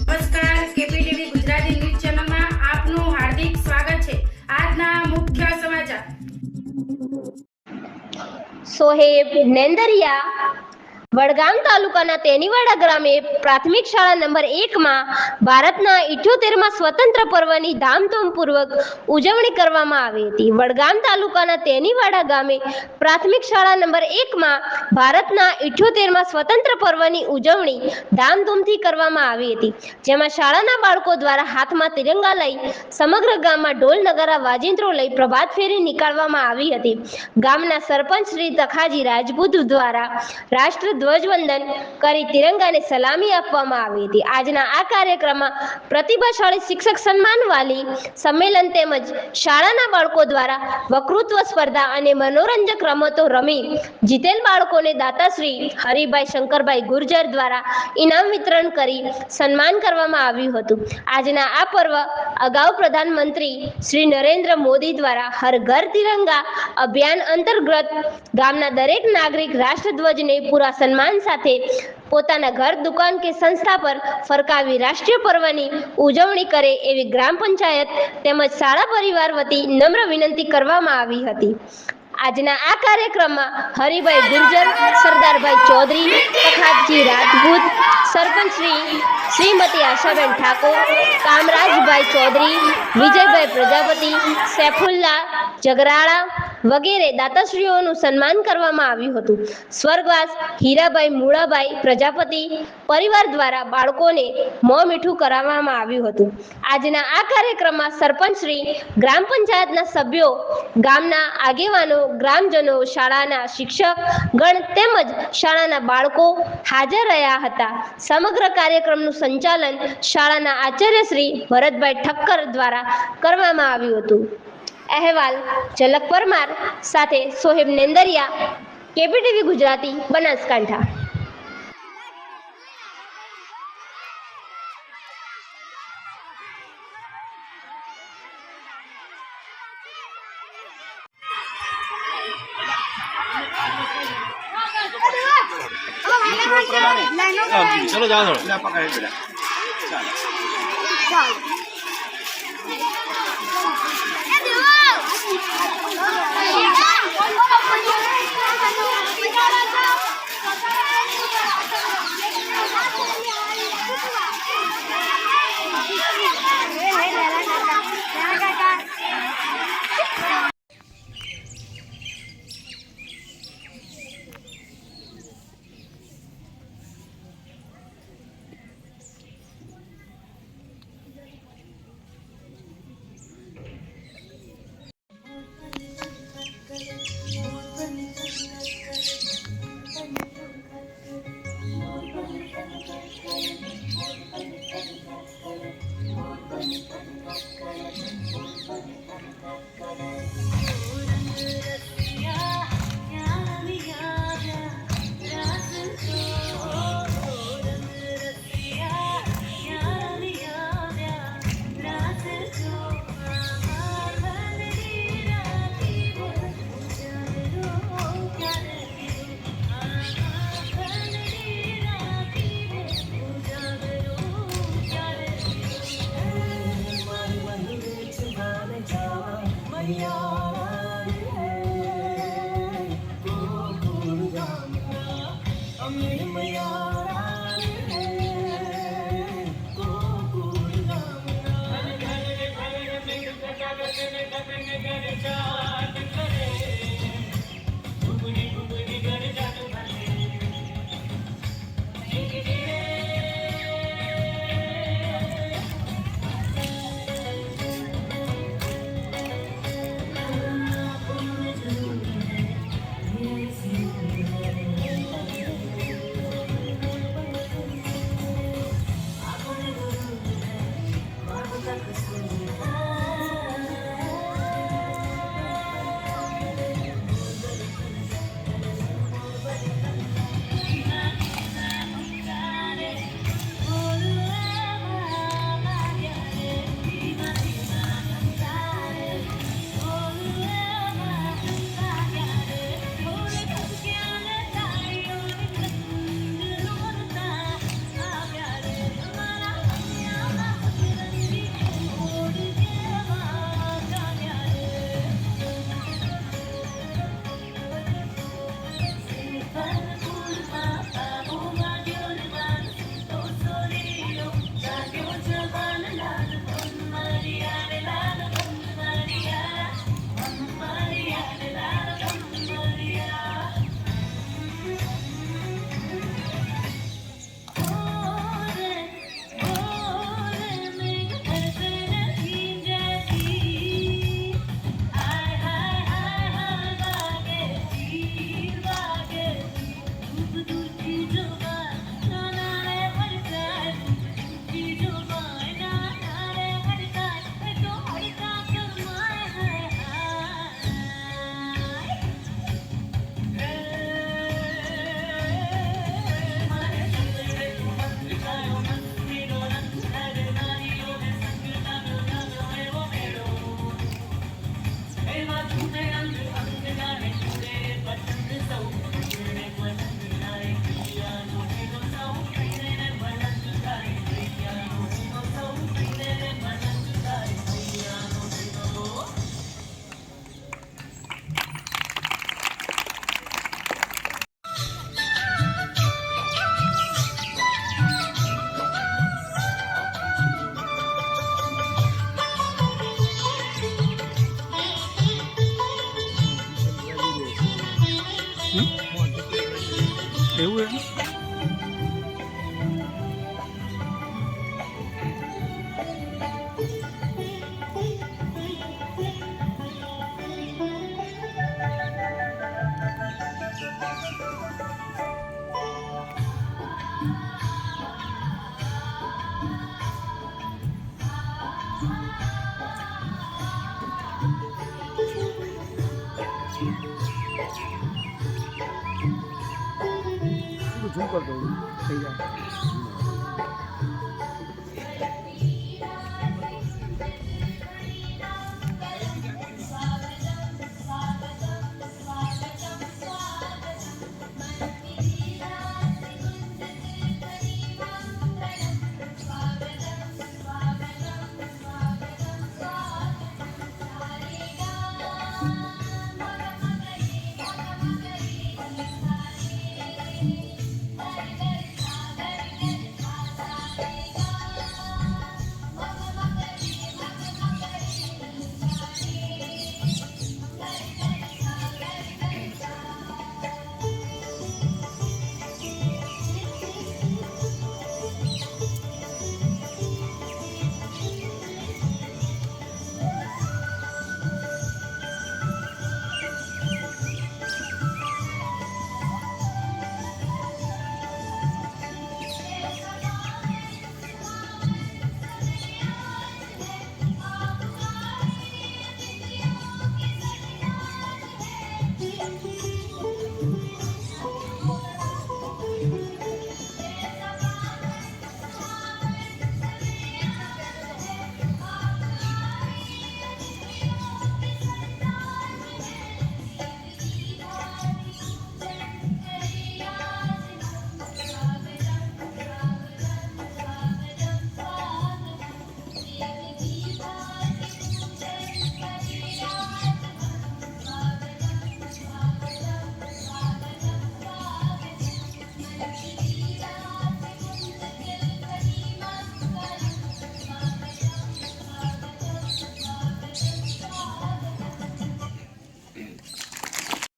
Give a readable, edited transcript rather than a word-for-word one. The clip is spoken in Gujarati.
નમસ્કાર, કેપીટીવી ગુજરાતી ન્યૂઝ ચેનલમાં આપનું હાર્દિક સ્વાગત છે। આજના મુખ્ય સમાચાર। સોહેબ નેંદરિયા વડગામ તાલુકાના તેનીવાડા ગ્રામે પ્રાથમિક શાળા નંબર 1 માં ભારતના 78માં સ્વતંત્ર પર્વની ધામધૂમપૂર્વક ઉજવણી કરવામાં આવી હતી। વડગામ તાલુકાના તેનીવાડા ગામે પ્રાથમિક શાળા નંબર 1 માં ભારતના 78માં સ્વતંત્ર પર્વની ઉજવણી ધામધૂમથી કરવામાં આવી હતી, જેમાં શાળાના બાળકો દ્વારા હાથમાં તિરંગા લઈ સમગ્ર ગામમાં ઢોલ નગારા વાજિંત્રો લઈ પ્રભાત ફેરી નીકાળવામાં આવી હતી। ગામના સરપંચ શ્રી તખાજી રાજપૂત દ્વારા રાષ્ટ્ર ધ્વજવંદન કરી તિરંગાને સલામી આપવામાં આવી હતી। આજના આ કાર્યક્રમમાં પ્રતિભાશાળી શિક્ષક સન્માન વાલી સંમેલન તેમજ શાળાના બાળકો દ્વારા વક્તૃત્વ સ્પર્ધા અને મનોરંજક રમતો રમી જીતેલ બાળકોને દાતાશ્રી હરિભાઈ શંકરભાઈ ગુર્જર દ્વારા ઇનામ વિતરણ કરી સન્માન કરવામાં આવ્યું હતું। આજના આ પર્વ અગાઉ પ્રધાનમંત્રી શ્રી નરેન્દ્ર મોદી દ્વારા હર ઘર તિરંગા અભિયાન અંતર્ગત ગામના દરેક નાગરિક રાષ્ટ્રધ્વજને પૂરા સન્માન સાથે પોતાના ઘર, દુકાન કે સંસ્થા પર ફરકાવી રાષ્ટ્રીય પર્વની ઉજવણી કરે એવી ગ્રામ પંચાયત તેમજ શાળા પરિવાર વતી નમ્ર વિનંતી કરવામાં આવી હતી। આજના આ કાર્યક્રમમાં હરિભાઈ ગુર્જર, સરદારભાઈ ચૌધરી, તખાજી રાજપૂત, સરપંચ શ્રીમતી આશાબેન ઠાકોર, કામરાજભાઈ ચૌધરી, વિજયભાઈ પ્રજાપતિ, સૈફુલ્લા જગરાળા વગેરે દાતાશ્રીઓનું સન્માન કરવામાં આવ્યું હતું। સ્વર્ગવાસ હીરાભાઈ મૂળાભાઈ પ્રજાપતિ પરિવાર દ્વારા બાળકોને મોં મીઠું કરાવવામાં આવ્યું હતું। આજના આ કાર્યક્રમમાં સરપંચ શ્રી, ગ્રામ પંચાયતના સભ્યો, ગામના આગેવાનો, ગ્રામજનો, શાળાના શિક્ષક ગણ તેમજ શાળાના બાળકો હાજર રહ્યા હતા। સમગ્ર કાર્યક્રમનું સંચાલન શાળાના આચાર્ય શ્રી ભરતભાઈ ઠક્કર દ્વારા કરવામાં આવ્યું હતું। અહેવાલ ઝલક પરમાર સાથે સોહેબ નેંદરિયા, કેપીટીવી ગુજરાતી, બનાસકાંઠા। चलो जाओ थोड़ा पकड़ चलो શું કરતો થઈ જાય